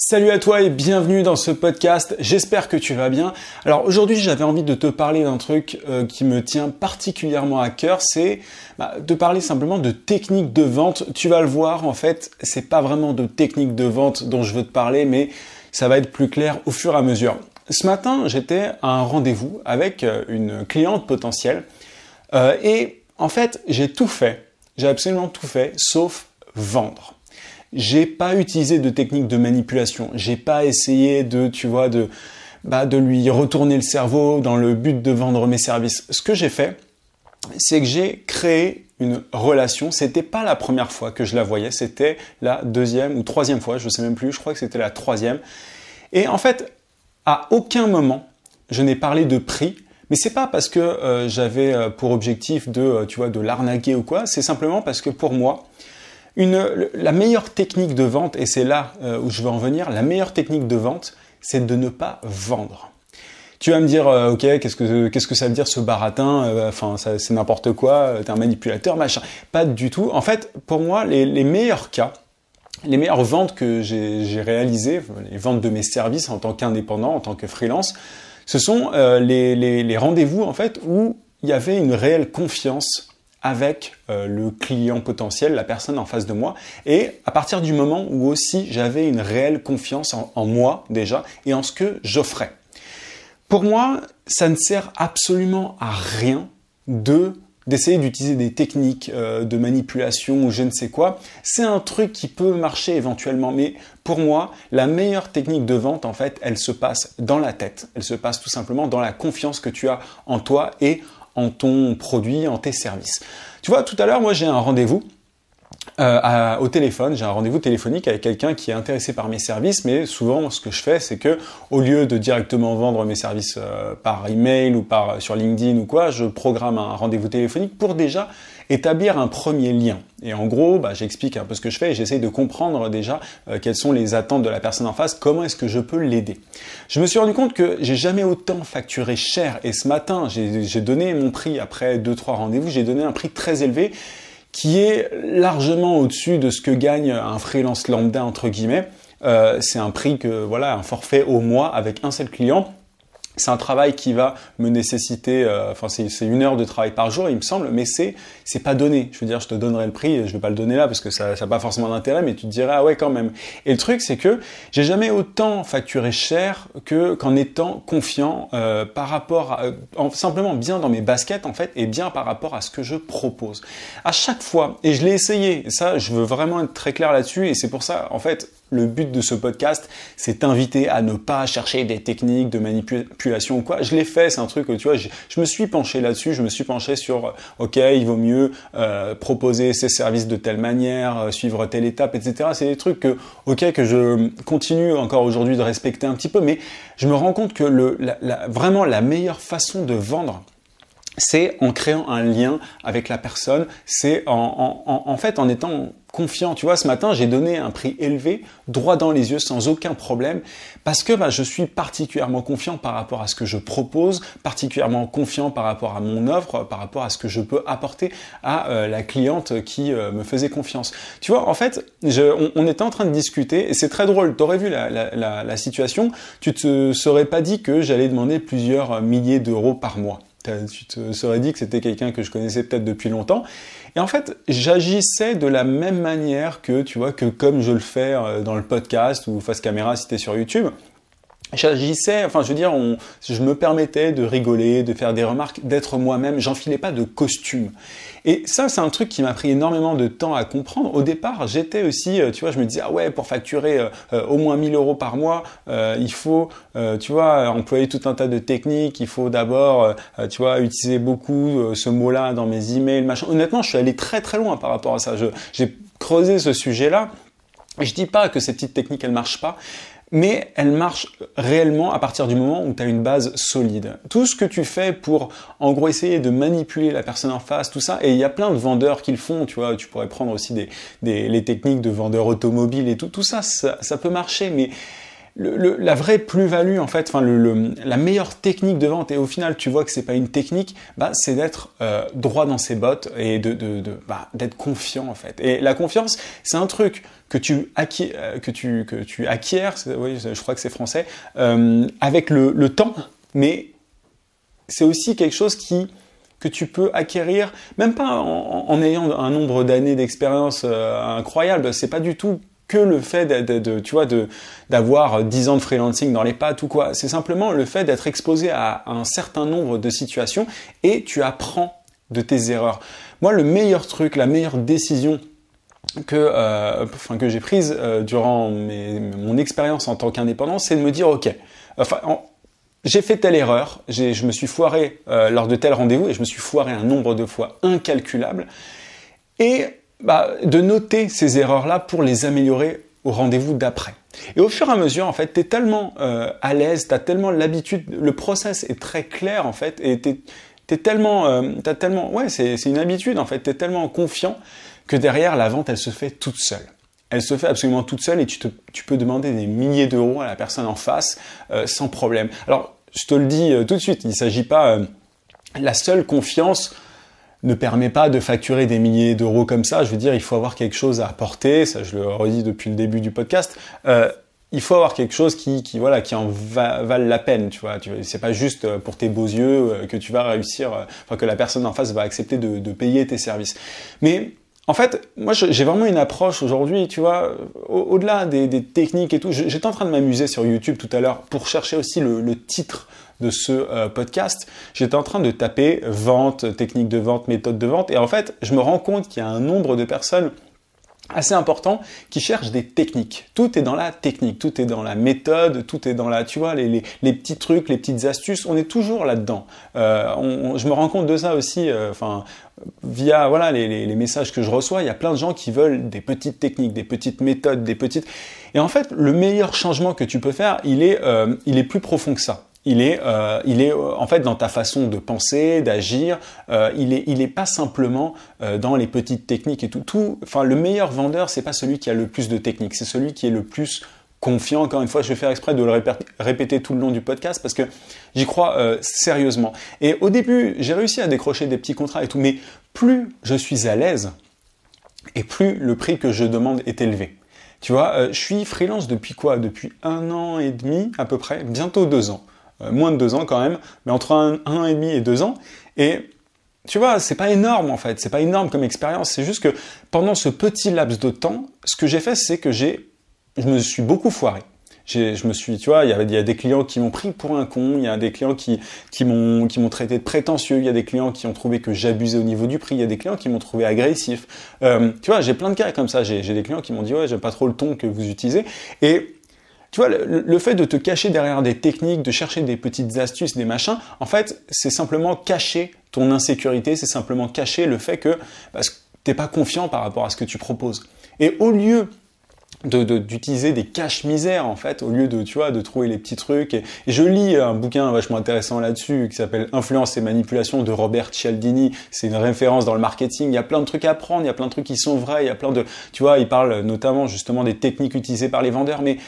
Salut à toi et bienvenue dans ce podcast, j'espère que tu vas bien. Alors aujourd'hui j'avais envie de te parler d'un truc qui me tient particulièrement à cœur, c'est de parler simplement de technique de vente. Tu vas le voir, en fait, c'est pas vraiment de technique de vente dont je veux te parler, mais ça va être plus clair au fur et à mesure. Ce matin j'étais à un rendez-vous avec une cliente potentielle et en fait j'ai absolument tout fait sauf vendre. J'ai pas utilisé de technique de manipulation. J'ai pas essayé de lui retourner le cerveau dans le but de vendre mes services. Ce que j'ai fait, c'est que j'ai créé une relation. C'était pas la première fois que je la voyais. C'était la deuxième ou troisième fois. Je sais même plus. Je crois que c'était la troisième. Et en fait, à aucun moment, je n'ai parlé de prix. Mais c'est pas parce que j'avais pour objectif de l'arnaquer ou quoi. C'est simplement parce que pour moi, la meilleure technique de vente, et c'est là où je veux en venir, la meilleure technique de vente, c'est de ne pas vendre. Tu vas me dire, ok, qu'est-ce que ça veut dire ce baratin, c'est n'importe quoi, t'es un manipulateur, machin. Pas du tout. En fait, pour moi, les meilleurs cas, les meilleures ventes que j'ai réalisées, les ventes de mes services en tant qu'indépendant, en tant que freelance, ce sont les rendez-vous en fait où il y avait une réelle confiance avec le client potentiel, la personne en face de moi. Et à partir du moment où aussi j'avais une réelle confiance en moi déjà et en ce que j'offrais. Pour moi, ça ne sert absolument à rien d'essayer d'utiliser des techniques de manipulation ou je ne sais quoi. C'est un truc qui peut marcher éventuellement, mais pour moi, la meilleure technique de vente, en fait, elle se passe dans la tête. Elle se passe tout simplement dans la confiance que tu as en toi et en ton produit, en tes services. Tu vois, tout à l'heure, moi, j'ai un rendez-vous au téléphone. J'ai un rendez-vous téléphonique avec quelqu'un qui est intéressé par mes services, mais souvent, ce que je fais, c'est que au lieu de directement vendre mes services par email ou sur LinkedIn ou quoi, je programme un rendez-vous téléphonique pour déjà établir un premier lien. Et en gros, j'explique un peu ce que je fais et j'essaye de comprendre déjà quelles sont les attentes de la personne en face, comment est-ce que je peux l'aider. Je me suis rendu compte que j'ai jamais autant facturé cher et ce matin, j'ai donné mon prix après 2-3 rendez-vous, j'ai donné un prix très élevé qui est largement au-dessus de ce que gagne un freelance lambda entre guillemets. C'est un prix un forfait au mois avec un seul client. C'est un travail qui va me nécessiter, c'est 1 heure de travail par jour, il me semble, mais c'est pas donné. Je veux dire, je te donnerai le prix, je vais pas le donner là parce que ça n'a pas forcément d'intérêt, mais tu te dirais ah ouais quand même. Et le truc c'est que j'ai jamais autant facturé cher qu'en étant confiant par rapport simplement bien dans mes baskets en fait et bien par rapport à ce que je propose. À chaque fois, et je l'ai essayé, et ça je veux vraiment être très clair là-dessus et c'est pour ça en fait. Le but de ce podcast, c'est t'inviter à ne pas chercher des techniques de manipulation ou quoi. Je l'ai fait, c'est un truc que tu vois, je me suis penché là-dessus, je me suis penché sur, ok, il vaut mieux proposer ses services de telle manière, suivre telle étape, etc. C'est des trucs que je continue encore aujourd'hui de respecter un petit peu, mais je me rends compte que vraiment la meilleure façon de vendre, c'est en créant un lien avec la personne, c'est en fait en étant confiant. Tu vois, ce matin, j'ai donné un prix élevé, droit dans les yeux, sans aucun problème, parce que je suis particulièrement confiant par rapport à ce que je propose, particulièrement confiant par rapport à mon offre, par rapport à ce que je peux apporter à la cliente qui me faisait confiance. Tu vois, en fait, on était en train de discuter, et c'est très drôle, tu aurais vu la situation, tu te serais pas dit que j'allais demander plusieurs milliers d'euros par mois. Tu te serais dit que c'était quelqu'un que je connaissais peut-être depuis longtemps. Et en fait, j'agissais de la même manière que comme je le fais dans le podcast ou face caméra si tu es sur YouTube. J'agissais, je me permettais de rigoler, de faire des remarques, d'être moi-même, j'enfilais pas de costume. Et ça, c'est un truc qui m'a pris énormément de temps à comprendre. Au départ, j'étais aussi, je me disais, ah ouais, pour facturer au moins 1 000 euros par mois, il faut, employer tout un tas de techniques, il faut d'abord, utiliser beaucoup ce mot-là dans mes emails, machin. Honnêtement, je suis allé très très loin par rapport à ça. J'ai creusé ce sujet-là. Et je dis pas que ces petites techniques, elles marchent pas. Mais elle marche réellement à partir du moment où tu as une base solide. Tout ce que tu fais pour, en gros, essayer de manipuler la personne en face, tout ça, et il y a plein de vendeurs qui le font, tu vois, tu pourrais prendre aussi les techniques de vendeurs automobiles et tout ça peut marcher, mais la vraie plus-value en fait, enfin la meilleure technique de vente, et au final tu vois que c'est pas une technique, c'est d'être droit dans ses bottes et d'être confiant en fait. Et la confiance, c'est un truc que tu acquiers, oui, je crois que c'est français, avec le temps, mais c'est aussi quelque chose que tu peux acquérir, même pas en ayant un nombre d'années d'expérience incroyable. C'est pas du tout que le fait d'avoir 10 ans de freelancing dans les pattes ou quoi. C'est simplement le fait d'être exposé à un certain nombre de situations et tu apprends de tes erreurs. Moi, le meilleur truc, la meilleure décision que j'ai prise durant mon expérience en tant qu'indépendant, c'est de me dire, ok, j'ai fait telle erreur, je me suis foiré lors de tel rendez-vous et je me suis foiré un nombre de fois incalculable. Et de noter ces erreurs-là pour les améliorer au rendez-vous d'après. Et au fur et à mesure, en fait, tu es tellement à l'aise, tu as tellement l'habitude, le process est très clair, en fait, et c'est une habitude, en fait, tu es tellement confiant que derrière, la vente, elle se fait toute seule. Elle se fait absolument toute seule et tu peux demander des milliers d'euros à la personne en face sans problème. Alors, je te le dis tout de suite, il ne s'agit pas... la seule confiance ne permet pas de facturer des milliers d'euros comme ça. Je veux dire, il faut avoir quelque chose à apporter. Ça, je le redis depuis le début du podcast. Il faut avoir quelque chose qui en vale la peine. Tu vois, c'est pas juste pour tes beaux yeux que tu vas réussir, que la personne en face va accepter de payer tes services. Mais en fait, moi, j'ai vraiment une approche aujourd'hui, tu vois, au-delà des techniques et tout. J'étais en train de m'amuser sur YouTube tout à l'heure pour chercher aussi le titre de ce podcast. J'étais en train de taper vente, technique de vente, méthode de vente. Et en fait, je me rends compte qu'il y a un nombre de personnes assez important qui cherchent des techniques. Tout est dans la technique, tout est dans la méthode, tout est dans les petits trucs, les petites astuces. On est toujours là-dedans. Je me rends compte de ça aussi, via les messages que je reçois. Il y a plein de gens qui veulent des petites techniques, des petites méthodes, Et en fait, le meilleur changement que tu peux faire, il est plus profond que ça. Il est en fait dans ta façon de penser, d'agir. Il est pas simplement dans les petites techniques et tout. Enfin, le meilleur vendeur, c'est pas celui qui a le plus de techniques, c'est celui qui est le plus confiant. Encore une fois, je vais faire exprès de le répéter tout le long du podcast parce que j'y crois sérieusement. Et au début, j'ai réussi à décrocher des petits contrats et tout, mais plus je suis à l'aise et plus le prix que je demande est élevé. Tu vois, je suis freelance depuis quoi? Depuis 1 an et demi à peu près, bientôt 2 ans. Moins de 2 ans quand même, mais entre un an et demi et 2 ans. Et tu vois, c'est pas énorme en fait, c'est pas énorme comme expérience. C'est juste que pendant ce petit laps de temps, ce que j'ai fait, c'est que je me suis beaucoup foiré. Tu vois, il y a des clients qui m'ont pris pour un con, il y a des clients qui m'ont traité de prétentieux, il y a des clients qui ont trouvé que j'abusais au niveau du prix, il y a des clients qui m'ont trouvé agressif. Tu vois, j'ai plein de cas comme ça. J'ai des clients qui m'ont dit ouais, j'aime pas trop le ton que vous utilisez. Et tu vois, le fait de te cacher derrière des techniques, de chercher des petites astuces, des machins, en fait, c'est simplement cacher ton insécurité, c'est simplement cacher le fait que t'es pas confiant par rapport à ce que tu proposes. Et au lieu d'utiliser des caches-misères, en fait, au lieu de trouver les petits trucs. Et je lis un bouquin vachement intéressant là-dessus qui s'appelle Influence et manipulation de Robert Cialdini. C'est une référence dans le marketing. Il y a plein de trucs à apprendre, il y a plein de trucs qui sont vrais, il y a plein de, tu vois, il parle notamment justement des techniques utilisées par les vendeurs, mais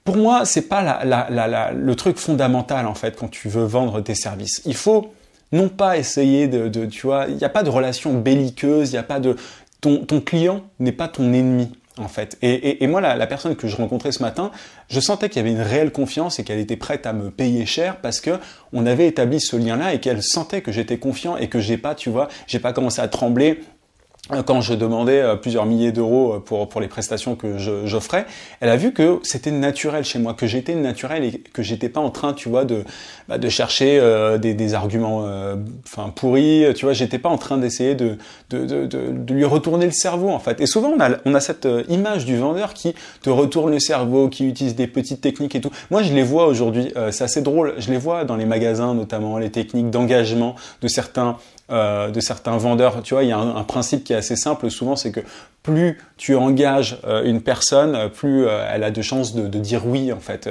pour moi, c'est pas le truc fondamental en fait quand tu veux vendre tes services. Il faut non pas essayer tu vois, il n'y a pas de relation belliqueuse, il y a pas de ton client n'est pas ton ennemi en fait. Et moi, la personne que je rencontrais ce matin, je sentais qu'il y avait une réelle confiance et qu'elle était prête à me payer cher parce que on avait établi ce lien-là et qu'elle sentait que j'étais confiant et que j'ai pas commencé à trembler quand je demandais plusieurs milliers d'euros pour les prestations que j'offrais. Elle a vu que c'était naturel chez moi, que j'étais naturel et que j'étais pas en train, tu vois, de chercher des arguments pourris, tu vois, j'étais pas en train d'essayer de lui retourner le cerveau en fait. Et souvent on a cette image du vendeur qui te retourne le cerveau, qui utilise des petites techniques et tout. Moi, je les vois aujourd'hui, c'est assez drôle, je les vois dans les magasins notamment, les techniques d'engagement de certains vendeurs. Tu vois, il y a un principe qui est assez simple souvent, c'est que plus tu engages une personne, plus elle a de chances de dire oui en fait.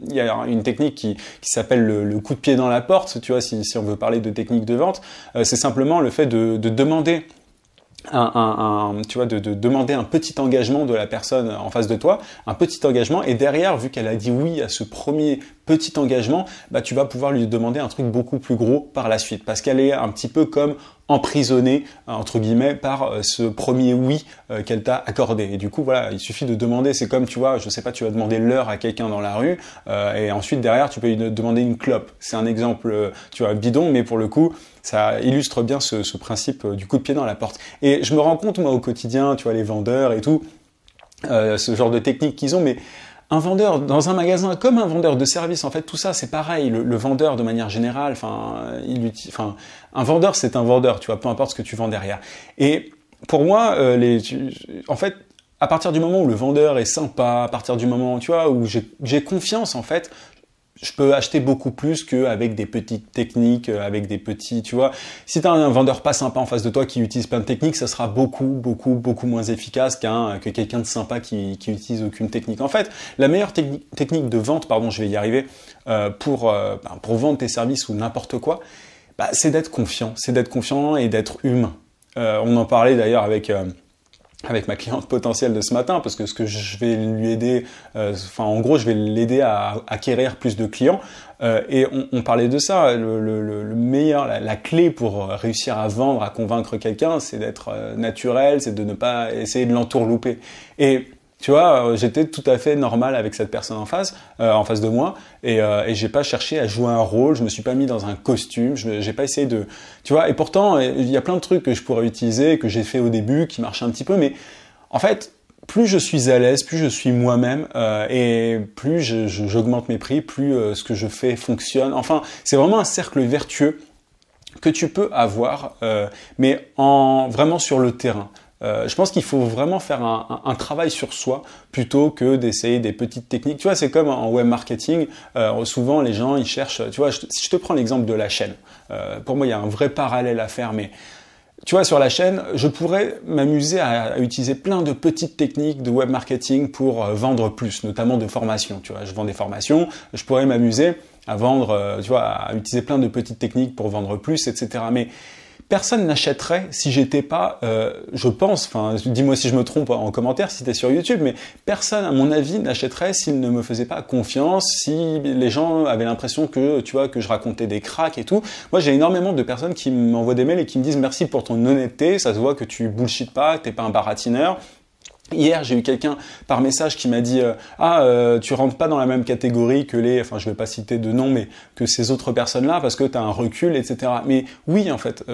Il y a une technique qui s'appelle le coup de pied dans la porte, tu vois, si on veut parler de technique de vente, c'est simplement le fait de demander tu vois, de demander un petit engagement de la personne en face de toi, un petit engagement, et derrière, vu qu'elle a dit oui à ce premier petit engagement, bah, tu vas pouvoir lui demander un truc beaucoup plus gros par la suite, parce qu'elle est un petit peu comme emprisonnée, entre guillemets, par ce premier oui qu'elle t'a accordé. Et du coup, voilà, il suffit de demander, c'est comme, tu vois, je sais pas, tu vas demander l'heure à quelqu'un dans la rue, et ensuite, derrière, tu peux lui demander une clope. C'est un exemple, tu vois, bidon, mais pour le coup, ça illustre bien ce principe du coup de pied dans la porte. Et je me rends compte, moi, au quotidien, tu vois, les vendeurs et tout, ce genre de technique qu'ils ont, mais un vendeur dans un magasin, comme un vendeur de service, en fait, tout ça, c'est pareil. Le vendeur, de manière générale, un vendeur, c'est un vendeur, tu vois, peu importe ce que tu vends derrière. Et pour moi, en fait, à partir du moment où le vendeur est sympa, à partir du moment, tu vois, où j'ai confiance, en fait, je peux acheter beaucoup plus qu'avec des petites techniques, avec des petits, tu vois. Si tu as un vendeur pas sympa en face de toi qui utilise plein de techniques, ça sera beaucoup moins efficace que quelqu'un de sympa qui utilise aucune technique. En fait, la meilleure technique de vente, pardon, je vais y arriver, pour vendre tes services ou n'importe quoi, bah, c'est d'être confiant. C'est d'être confiant et d'être humain. On en parlait d'ailleurs avec ma cliente potentielle de ce matin, parce que ce que je vais lui aider, en gros, je vais l'aider à acquérir plus de clients. Et on parlait de ça. Le meilleur, la clé pour réussir à vendre, à convaincre quelqu'un, c'est d'être naturel, c'est de ne pas essayer de l'entourlouper. Et tu vois, j'étais tout à fait normal avec cette personne en face de moi, et j'ai pas cherché à jouer un rôle, je me suis pas mis dans un costume, j'ai pas essayé de, tu vois, et pourtant il y a plein de trucs que je pourrais utiliser, que j'ai fait au début, qui marchaient un petit peu, mais en fait, plus je suis à l'aise, plus je suis moi-même, et plus j'augmente mes prix, plus ce que je fais fonctionne. Enfin, c'est vraiment un cercle vertueux que tu peux avoir, mais vraiment sur le terrain. Je pense qu'il faut vraiment faire un travail sur soi plutôt que d'essayer des petites techniques. Tu vois, c'est comme en web marketing. Souvent, les gens, ils cherchent. Tu vois, si je te prends l'exemple de la chaîne, pour moi, il y a un vrai parallèle à faire. Mais tu vois, sur la chaîne, je pourrais m'amuser à utiliser plein de petites techniques de web marketing pour vendre plus, notamment de formations. Tu vois, je vends des formations. Je pourrais m'amuser à vendre, tu vois, à utiliser plein de petites techniques pour vendre plus, etc. Mais personne n'achèterait si j'étais pas, je pense, enfin, dis-moi si je me trompe en commentaire si tu es sur YouTube, mais personne, à mon avis, n'achèterait s'il ne me faisait pas confiance, si les gens avaient l'impression que, tu vois, que je racontais des cracks et tout. Moi, j'ai énormément de personnes qui m'envoient des mails et qui me disent merci pour ton honnêteté, ça se voit que tu bullshit pas, que t'es pas un baratineur. Hier, j'ai eu quelqu'un par message qui m'a dit tu rentres pas dans la même catégorie que je vais pas citer de nom, mais que ces autres personnes-là parce que tu as un recul, etc. Mais oui, en fait,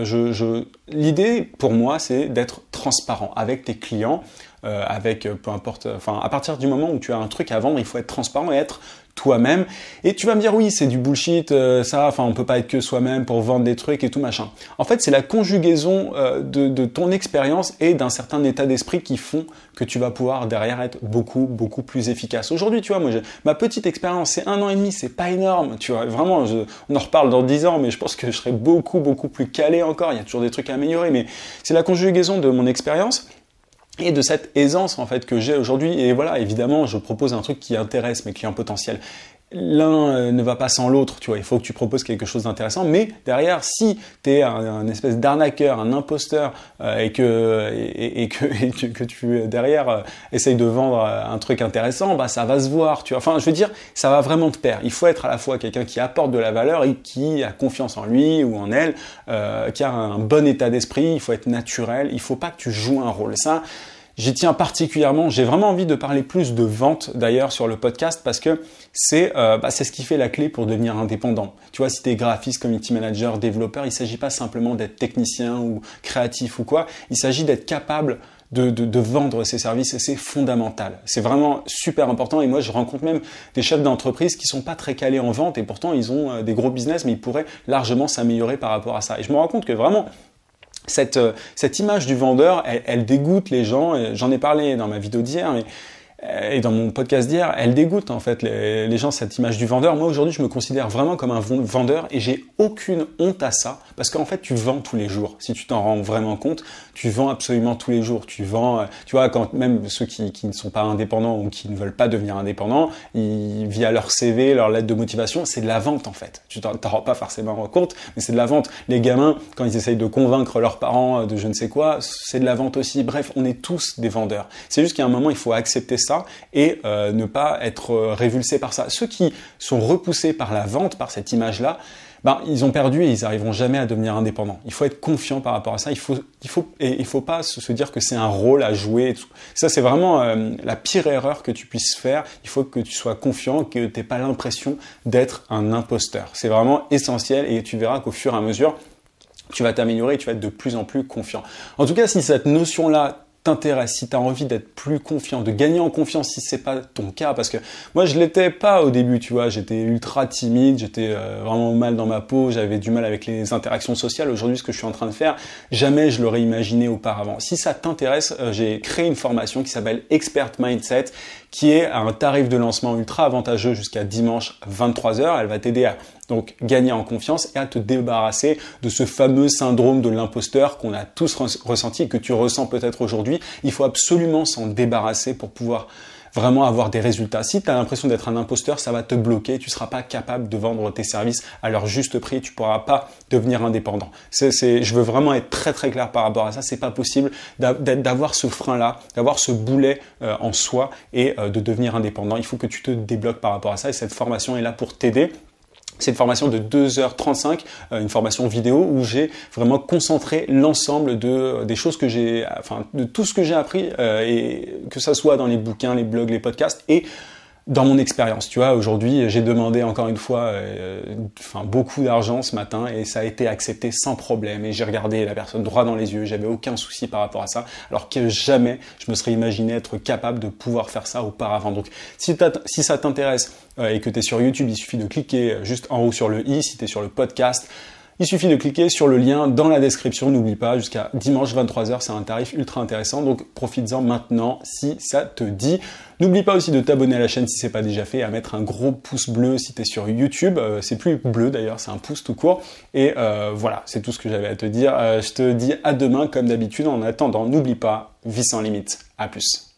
l'idée pour moi, c'est d'être transparent avec tes clients, peu importe, à partir du moment où tu as un truc à vendre, il faut être transparent et être toi-même. Et tu vas me dire oui, c'est du bullshit, on peut pas être que soi-même pour vendre des trucs et tout machin. En fait, c'est la conjugaison de ton expérience et d'un certain état d'esprit qui font que tu vas pouvoir derrière être beaucoup plus efficace. Aujourd'hui, tu vois, moi, ma petite expérience, c'est 1 an et demi, c'est pas énorme, tu vois. Vraiment, on en reparle dans 10 ans, mais je pense que je serai beaucoup plus calé encore. Il y a toujours des trucs à améliorer, mais c'est la conjugaison de mon expérience et de cette aisance en fait que j'ai aujourd'hui. Et voilà, évidemment, je propose un truc qui intéresse mes clients potentiels. L'un ne va pas sans l'autre, tu vois, il faut que tu proposes quelque chose d'intéressant, mais derrière, si tu es un espèce d'arnaqueur, un imposteur, et que tu, derrière, essayes de vendre un truc intéressant, bah ça va se voir, tu vois. Enfin, je veux dire, ça va vraiment te perdre. Il faut être à la fois quelqu'un qui apporte de la valeur et qui a confiance en lui ou en elle, qui a un bon état d'esprit, il faut être naturel, il faut pas que tu joues un rôle. Ça, j'y tiens particulièrement, j'ai vraiment envie de parler plus de vente d'ailleurs sur le podcast parce que c'est ce qui fait la clé pour devenir indépendant. Tu vois, si tu es graphiste, community manager, développeur, il ne s'agit pas simplement d'être technicien ou créatif ou quoi, il s'agit d'être capable de vendre ses services et c'est fondamental. C'est vraiment super important et moi je rencontre même des chefs d'entreprise qui sont pas très calés en vente et pourtant ils ont des gros business mais ils pourraient largement s'améliorer par rapport à ça. Et je me rends compte que vraiment cette image du vendeur, elle dégoûte les gens. J'en ai parlé dans ma vidéo d'hier, mais et dans mon podcast d'hier, elle dégoûte en fait les gens, cette image du vendeur. Moi aujourd'hui, je me considère vraiment comme un vendeur et j'ai aucune honte à ça parce qu'en fait, tu vends tous les jours. Si tu t'en rends vraiment compte, tu vends absolument tous les jours. Tu vends, tu vois, quand même ceux qui ne sont pas indépendants ou qui ne veulent pas devenir indépendants, via leur CV, leur lettre de motivation, c'est de la vente en fait. Tu t'en rends pas forcément compte, mais c'est de la vente. Les gamins, quand ils essayent de convaincre leurs parents de je ne sais quoi, c'est de la vente aussi. Bref, on est tous des vendeurs. C'est juste qu'à un moment, il faut accepter ça et ne pas être révulsé par ça. Ceux qui sont repoussés par la vente, par cette image-là, ils ont perdu et ils n'arriveront jamais à devenir indépendants. Il faut être confiant par rapport à ça. Il faut pas se dire que c'est un rôle à jouer. Et tout. Ça, c'est vraiment la pire erreur que tu puisses faire. Il faut que tu sois confiant, que tu n'aies pas l'impression d'être un imposteur. C'est vraiment essentiel et tu verras qu'au fur et à mesure, tu vas t'améliorer et tu vas être de plus en plus confiant. En tout cas, si cette notion-là t'intéresse, si tu as envie d'être plus confiant, de gagner en confiance si c'est pas ton cas, parce que moi je l'étais pas au début, tu vois, j'étais ultra timide, j'étais vraiment mal dans ma peau, j'avais du mal avec les interactions sociales. Aujourd'hui, ce que je suis en train de faire, jamais je l'aurais imaginé auparavant. Si ça t'intéresse, j'ai créé une formation qui s'appelle Expert Mindset, qui est à un tarif de lancement ultra avantageux jusqu'à dimanche 23h. Elle va t'aider à donc gagner en confiance et à te débarrasser de ce fameux syndrome de l'imposteur qu'on a tous ressenti et que tu ressens peut-être aujourd'hui. Il faut absolument s'en débarrasser pour pouvoir vraiment avoir des résultats. Si tu as l'impression d'être un imposteur, ça va te bloquer, tu ne seras pas capable de vendre tes services à leur juste prix, tu ne pourras pas devenir indépendant. Je veux vraiment être très très clair par rapport à ça, c'est pas possible d'avoir ce frein-là, d'avoir ce boulet en soi et de devenir indépendant. Il faut que tu te débloques par rapport à ça et cette formation est là pour t'aider. C'est une formation de 2h35, une formation vidéo où j'ai vraiment concentré l'ensemble des choses que de tout ce que j'ai appris, et que ça soit dans les bouquins, les blogs, les podcasts et dans mon expérience. Tu vois, aujourd'hui, j'ai demandé encore une fois beaucoup d'argent ce matin et ça a été accepté sans problème et j'ai regardé la personne droit dans les yeux, j'avais aucun souci par rapport à ça, alors que jamais je me serais imaginé être capable de pouvoir faire ça auparavant. Donc, si ça t'intéresse et que tu es sur YouTube, il suffit de cliquer juste en haut sur le i. Si tu es sur le podcast, il suffit de cliquer sur le lien dans la description. N'oublie pas, jusqu'à dimanche 23h, c'est un tarif ultra intéressant. Donc, profites-en maintenant si ça te dit. N'oublie pas aussi de t'abonner à la chaîne si ce n'est pas déjà fait et à mettre un gros pouce bleu si tu es sur YouTube. C'est plus bleu d'ailleurs, c'est un pouce tout court. Et voilà, c'est tout ce que j'avais à te dire. Je te dis à demain comme d'habitude. En attendant, n'oublie pas, vie sans limite. À plus.